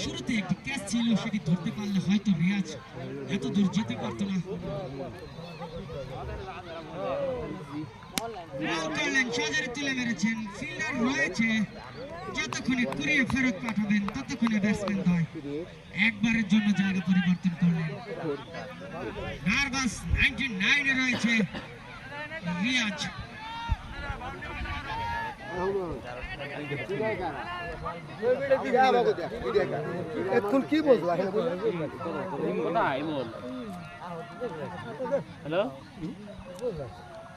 শুরুতে একটি ক্যাচ ছিল, সেটি ধরতে পারলে হয়তো রিয়াজ এত দূর যেতে পারত না। সাজারে তুলে মেরেছেন, ফিল্ডার রয়েছে, যতক্ষণে কুড়িয়ে ফেরত পাঠাবেন ততক্ষণে ব্যাটসম্যান হয় একবারের জন্য জায়গা পরিবর্তন করলেন। নার্ভাস 99 এ রয়েছে রিয়াজ। এখন কি বললা? হ্যালো,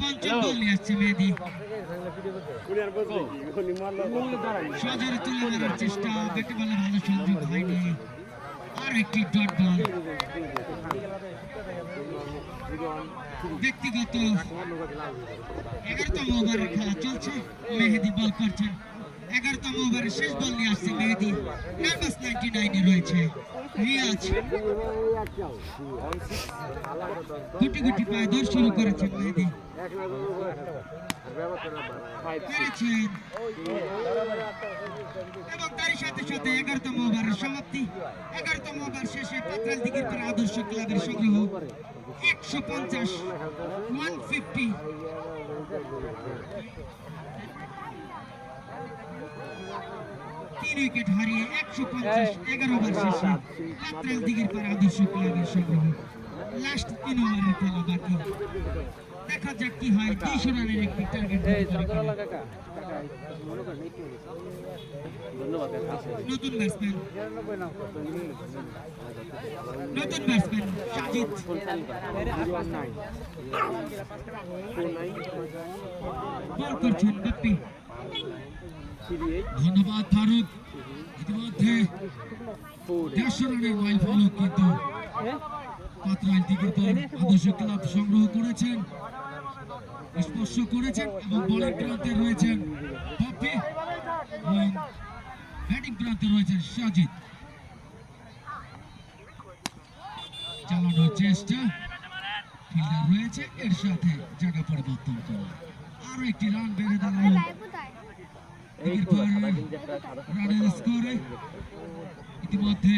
পঞ্চম বল নিয়ে আসছে মেহেদী। সজোরে তুলে মারার চেষ্টা, ব্যাটে বলে ভালো সংযোগ হয়নি। আর একটি ডট বল। ব্যক্তিগত 11তম ওভারের খেলা চলছে, মেহেদী বল করছেন। 11তম ওভারের শেষ বল নিয়ে আসছে মেহেদী। নার্ভাস 99 এ রয়েছে রিয়াজ। গুটি গুটি পায়ে দৌড় শুরু করেছেন মেহেদী। এবং তারই সাথে সাথে 11তম ওভারের সমাপ্তি। 11তম ওভার শেষে পাতাল দিঘির পাড়া আদর্শ ক্লাবের সংগ্রহ 150 150। তিন উইকেট হারিয়ে 150 11 ওভার শেষে পাতাল দিঘির পাড়া আদর্শ ক্লাবের সংগ্রহ। লাস্ট 3 ওভারের খেলা বাকি, দেখা যাক কি হয়। 300 রানের একটি টার্গেট। নতুন ব্যাটসম্যান সাজিদ। বল করছেন বাপ্পি। ধন্যবাদ ফারুক। ইতিমধ্যে 150 রানের মাইল ফলক কিন্তু পাতরাইল দিঘির পাড় আদর্শ ক্লাব সংগ্রহ করেছেন, স্পর্শ করেছেন এবং বলিং প্রান্তে রয়েছেন বাপ্পি এবং ব্যাটিং প্রান্তে রয়েছেন সাজিদ। চালানোর চেষ্টা, ফিল্ডার রয়েছে, এর সাথে জায়গা পরিবর্তন করা। আরো একটি রান বেড়ে দাঁড়ালো রানের স্কোরে। ইতিমধ্যে